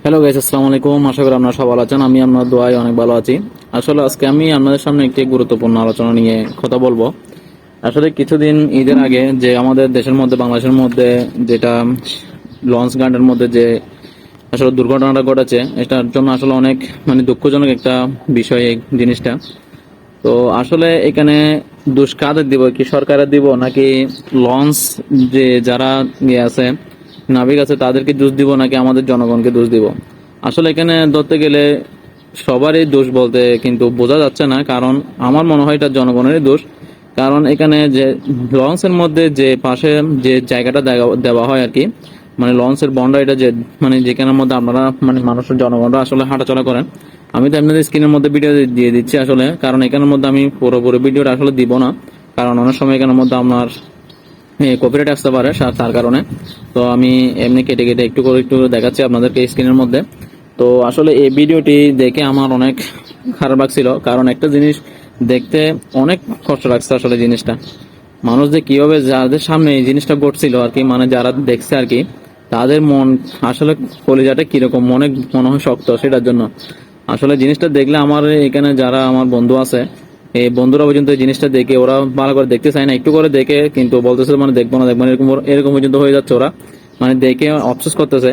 Hello guys, আসসালামু আলাইকুম। আশা করি আপনারা সবাই ভালো আছেন। আমি আপনার দোয়ায় অনেক ভালো আছি। আসলে আজকে আমি আপনাদের সামনে একটি গুরুত্বপূর্ণ আলোচনা নিয়ে কথা বলবো। আসলে কিছুদিন ঈদের আগে যে আমাদের দেশের মধ্যে, বাংলাদেশের মধ্যে যেটা লঞ্চ ঘাটের মধ্যে যে আসলে দুর্ঘটনাটা ঘটেছে, এটার জন্য আসলে অনেক দুঃখজনক একটা বিষয় এই জিনিসটা। তো আসলে এখানে দোষ কাদের দিব, কি সরকারের দিব নাকি লঞ্চ যে যারা আছে নাবিক আছে তাদেরকে দোষ দিব নাকি আমাদের জনগণকে দোষ দিব? আসলে এখানে ধরতে গেলে সবারই দোষ বলতে কিন্তু বোঝা যাচ্ছে না, কারণ আমার মনে হয় এটা জনগণেরই দোষ। কারণ এখানে যে লঞ্চের মধ্যে যে পাশে যে জায়গাটা দেওয়া হয় আর কি, লঞ্চের বন্ডারিটা যে যেখানের মধ্যে আপনারা মানুষের জনগণরা আসলে হাঁটাচলা করেন। আমি তো আপনাদের স্ক্রিনের মধ্যে ভিডিও দিয়ে দিচ্ছি আসলে, কারণ এখানের মধ্যে আমি পুরোপুরি ভিডিওটা আসলে দিব না, কারণ অনেক সময় এখানের মধ্যে আপনার কপিরাইট আসতে পারে তার কারণে। তো আমি এমনি কেটে কেটে একটু করে একটু দেখাচ্ছি আপনাদেরকে স্ক্রিনের মধ্যে। তো আসলে এই ভিডিওটি দেখে আমার অনেক খারাপ লাগছিল, কারণ একটা জিনিস দেখতে অনেক কষ্ট লাগছে আসলে জিনিসটা। মানুষ যে কিভাবে যাদের সামনে এই জিনিসটা ঘটছিল আর কি, যারা দেখছে আর কি, তাদের মন আসলে কলিজাটা কিরকম মনে মনে হয় শক্ত সেটার জন্য। আসলে জিনিসটা দেখলে আমার এখানে যারা আমার বন্ধু আছে, এই বন্ধুরা পর্যন্ত এই জিনিসটা দেখে ওরা ভালো করে দেখতে চায় না, একটু করে দেখে কিন্তু বলতেছে দেখবো না দেখবো না, এরকম এরকম পর্যন্ত হয়ে যাচ্ছে ওরা, দেখে অফসোস করতেছে।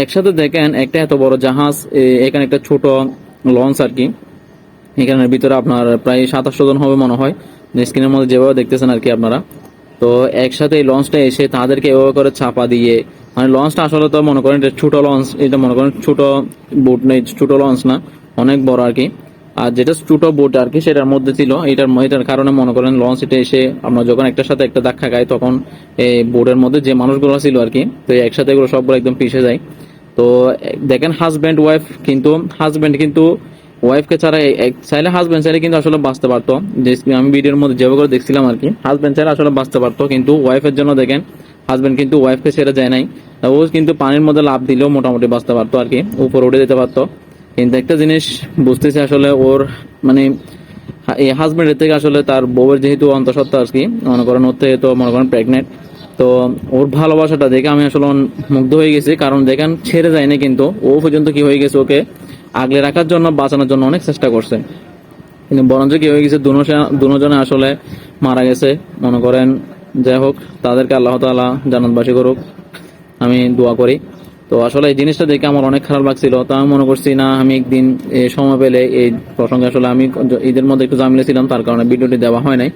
একসাথে দেখেন একটা এত বড় জাহাজ, এখানে একটা ছোট লঞ্চ আর কি, এখানের ভিতরে আপনার প্রায় 2700 জন হবে মনে হয়, স্ক্রিনের মধ্যে যেভাবে দেখতেছেন আর কি আপনারা। তো একসাথে এই লঞ্চটা এসে তাদেরকে এভাবে করে চাপা দিয়ে, লঞ্চটা আসলে তো মনে করেন এটা ছোট লঞ্চ, এটা মনে করেন ছোট বোট নেই, ছোট লঞ্চ না, অনেক বড় আর কি। আর যেটা ছোট বোট আর কি সেটার মধ্যে ছিল, এটার কারণে মনে করেন লঞ্চ এটা এসে আমরা যখন একটার সাথে একটা ধাক্কা খাই, তখন এই বোটের মধ্যে যে মানুষগুলো ছিল আর কি, তো একসাথে এগুলো সবগুলো একদম পিষে যায়। তো দেখেন হাজব্যান্ড ওয়াইফ, কিন্তু হাজব্যান্ড কিন্তু ওয়াইফকে ছাড়া চাইলে হাজব্যান্ড চাইলে কিন্তু আসলে বাঁচতে পারতো, যে আমি ভিডিওর মধ্যে যেভাবে করে দেখছিলাম আর কি, হাজব্যান্ড চাইলে আসলে বাঁচতে পারতো, কিন্তু ওয়াইফের জন্য দেখেন হাজব্যান্ড কিন্তু ওয়াইফকে ছেড়ে যায় নাই। ও কিন্তু পানির মধ্যে লাফ দিলেও মোটামুটি বাঁচতে পারতো আর কি, উপর উঠে যেতে পারতো। কিন্তু একটা জিনিস বুঝতেছি আসলে ওর মানে এই হাজব্যান্ডের থেকে আসলে তার বউয়ের যেহেতু অন্তঃসত্ত্বা আর কি, মনে করেন ওর থেকে তো মনে করেন প্রেগনেন্ট। তো ওর ভালোবাসাটা দেখে আমি আসলে মুগ্ধ হয়ে গেছি, কারণ দেখেন ছেড়ে যায়নি, কিন্তু ও পর্যন্ত কি হয়ে গেছে, ওকে আগলে রাখার জন্য, বাঁচানোর জন্য অনেক চেষ্টা করছে, কিন্তু বরঞ্চ কি হয়ে গেছে, দুজনে আসলে মারা গেছে মনে করেন। যাই হোক, তাদেরকে আল্লাহ তাআলা জান্নাতবাসী করুক, আমি দোয়া করি। তো আসলে এই জিনিসটা দেখে আমার অনেক খারাপ লাগছিল, তো আমি মনে করছি না আমি একদিন সময় পেলে এই প্রসঙ্গে, আসলে আমি ঈদের মধ্যে একটু ঝামেলা ছিলাম, তার কারণে ভিডিওটি দেওয়া হয় নাই।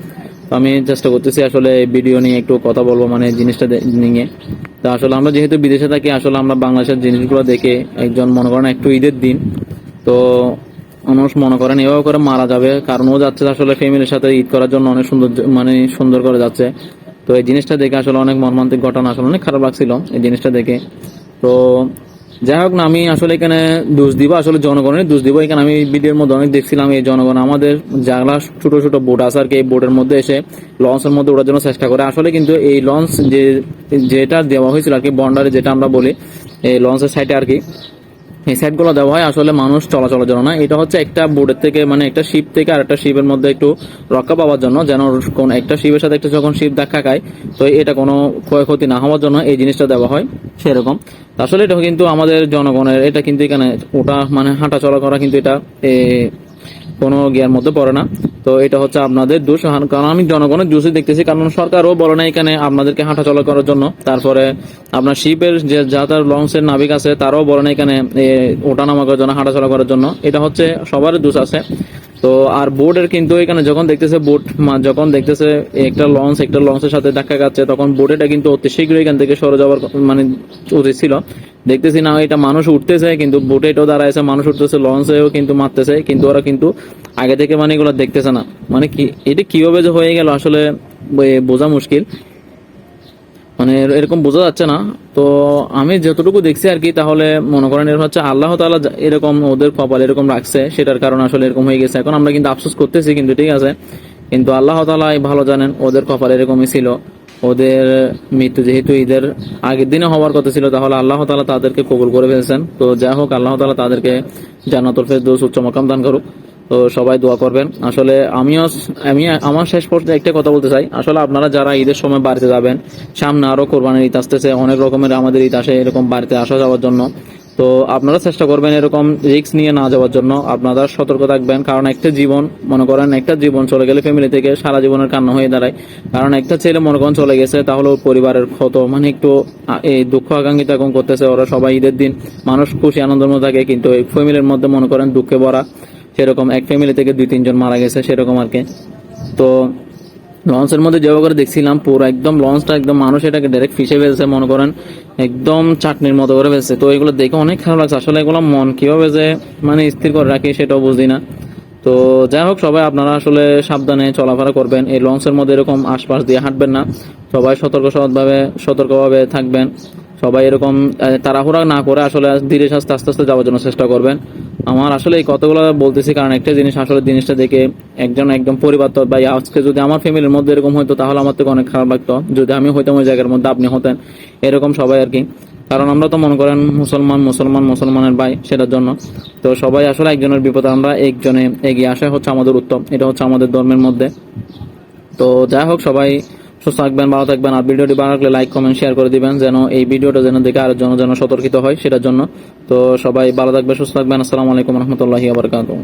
তো আমি চেষ্টা করতেছি আসলে ভিডিও নিয়ে একটু কথা বলবো, জিনিসটা নিয়ে। তো আসলে আমরা যেহেতু বিদেশে থাকি, আসলে আমরা বাংলাদেশের জিনিসগুলো দেখে একজন মনে করেন একটু ঈদের দিন, তো মানুষ মনে করেন এভাবে করে মারা যাবে, কারণ ও যাচ্ছে আসলে ফ্যামিলির সাথে ঈদ করার জন্য, অনেক সুন্দর সুন্দর করে যাচ্ছে। তো এই জিনিসটা দেখে আসলে অনেক মর্মান্তিক ঘটনা, আসলে অনেক খারাপ লাগছিল এই জিনিসটা দেখে। তো যাই হোক না, আমি আসলে এখানে দোষ দিব, আসলে জনগণের দোষ দিব। এখানে আমি ভিডিওর মধ্যে অনেক দেখছিলাম এই জনগণ আমাদের যারা ছোট ছোট বোট আছে আর কি, এই বোটের মধ্যে এসে লঞ্চের মধ্যে ওঠার জন্য চেষ্টা করে। আসলে কিন্তু এই লঞ্চ যেটা দেওয়া হয়েছিল আর কি, বন্ডারে যেটা আমরা বলি, এই লঞ্চের সাইডে আর কি, এই সাইড গুলো দেওয়া হয় আসলে মানুষ চলাচলের জন্য না, এটা হচ্ছে একটা বোর্ডের থেকে, একটা শিপ থেকে আর একটা শিপের মধ্যে একটু রক্ষা পাওয়ার জন্য, যেন কোন একটা শিপের সাথে একটা যখন শিপ ধাক্কা খায়, তো এটা কোনো ক্ষয়ক্ষতি না হওয়ার জন্য এই জিনিসটা দেওয়া হয় সেরকম। আসলে এটা কিন্তু আমাদের জনগণের, এটা কিন্তু এখানে ওটা হাঁটা চলা করা কিন্তু এটা কোনো গিয়ার মধ্যে পড়ে না। তো এটা হচ্ছে আপনাদের দোষ, কারণ আমি জনগণের দোষই দেখতেছি, কারণ সরকারও বলে না এখানে আপনাদেরকে হাঁটা চলা করার জন্য। তারপরে আপনার শিপের যে যারা লঞ্চের নাবিক আছে তারাও বলে না এখানে ওঠানামা করার জন্য, হাঁটা চলা করার জন্য। এটা হচ্ছে সবার দোষ আছে। তো আর বোর্ডের কিন্তু এখানে যখন দেখতেছে বোট, যখন দেখতেছে একটা লঞ্চের সাথে ধাক্কা খাচ্ছে, তখন বোটেটা কিন্তু অতি শীঘ্রই এখান থেকে সরে যাওয়ার উচিত ছিল। দেখতেছি না এটা মানুষ উঠতেছে, কিন্তু বোটে এটাও দাঁড়াইছে, মানুষ উঠতেছে, লঞ্চেও কিন্তু মারতেছে, কিন্তু ওরা কিন্তু আগে থেকে এগুলো দেখতেছে না। কি এটা কিভাবে যে হয়ে গেল আসলে বোঝা মুশকিল, এরকম বোঝা যাচ্ছে না। তো আমি যতটুকু দেখছি আর কি, তাহলে মনে করেন এর হচ্ছে আল্লাহ তাআলা এরকম ওদের কপাল এরকম রাখছে, সেটার কারণে আসলে এরকম হয়ে গেছে। এখন আমরা কিন্তু আফসোস করতেছি, কিন্তু ঠিক আছে, কিন্তু আল্লাহ তাআলা ভালো জানেন ওদের কপাল এরকমই ছিল। ওদের মৃত্যু যেহেতু ঈদের আগের দিনে হওয়ার কথা ছিল, তাহলে আল্লাহ তাআলা তাদেরকে কবুল করে ফেলছেন। তো যাই হোক, আল্লাহ তাআলা তাদেরকে জান্নাতুল ফেরদৌস উচ্চ মাকাম দান করুক। তো সবাই দোয়া করবেন। আসলে আমি আমার শেষ পর্যায়ে একটা কথা বলতে চাই, আসলে আপনারা যারা ঈদের সময় বাড়িতে যাবেন, সামনে আরো কোরবানির ঈদ আসতেছে, অনেক রকমের আমাদের ঈদ আসে এরকম বাড়িতে আসা যাওয়ার জন্য। তো আপনারা চেষ্টা করবেন এরকম রিস্ক নিয়ে না যাওয়ার জন্য, আপনারা সতর্ক থাকবেন। কারণ একটা জীবন, মনে করেন একটা জীবন চলে গেলে ফ্যামিলি থেকে সারা জীবনের কান্না হয়ে দাঁড়ায়। কারণ একটা ছেলে মনে করেন চলে গেছে, তাহলে ওর পরিবারের ক্ষত, মানে একটু এই দুঃখ আকাঙ্ক্ষিত এখন করতেছে। ওরা সবাই ঈদের দিন মানুষ খুশি আনন্দের মধ্যে থাকে, কিন্তু এই ফ্যামিলির মধ্যে মনে করেন দুঃখে ভরা। সেরকম এক ফ্যামিলি থেকে 2-3 জন মারা গেছে সেরকম আর কি। তো লঞ্চের মধ্যে যেভাবে করে দেখছিলাম, পুরো একদম লঞ্চটা একদম মানুষ এটাকে ডাইরেক্ট ফিশে ফেলছে, মনে করেন একদম চাটনির মতো করে ফেলছে। তো এগুলো দেখে অনেক খারাপ লাগছে আসলে। এগুলো মন কিভাবে যে মানে স্থির করে রাখি সেটাও বুঝি না। তো যাই হোক, সবাই আপনারা আসলে সাবধানে চলাফেরা করবেন, এই লঞ্চের মধ্যে এরকম আশপাশ দিয়ে হাঁটবেন না। সবাই সতর্কভাবে থাকবেন। সবাই এরকম তাড়াহুড়া না করে আসলে ধীরে আস্তে আস্তে আস্তে যাওয়ার জন্য চেষ্টা করবেন। আমার আসলে এই কথাগুলো বলতেছি কারণ একটা জিনিস, আসলে জিনিসটা দেখে একদম পরিবার তো ভাই, আজকে যদি আমার ফ্যামিলির মধ্যে এরকম হতো তাহলে আমার থেকে অনেক খারাপ লাগতো। যদি আমি হইতাম ওই জায়গার মধ্যে, আপনি হতেন, এরকম সবাই আর কি। কারণ আমরা তো মনে করেন মুসলমানের ভাই, সেটার জন্য তো সবাই আসলে একজনের বিপদে আমরা একজনে এগিয়ে আসা হচ্ছে আমাদের উত্তম, এটা হচ্ছে আমাদের ধর্মের মধ্যে। তো যাই হোক, সবাই সুস্থ থাকবেন, ভালো থাকবেন। আর ভিডিওটি ভালো লাগলে লাইক কমেন্ট শেয়ার করে দিবেন, যেন এই ভিডিওটা যেন দেখে আরো যেন সতর্কিত হয় সেটার জন্য। তো সবাই ভালো থাকবেন, সুস্থ থাকবেন। আসসালামু আলাইকুম রহমতুল্লাহি ওয়া বারাকাতুহু।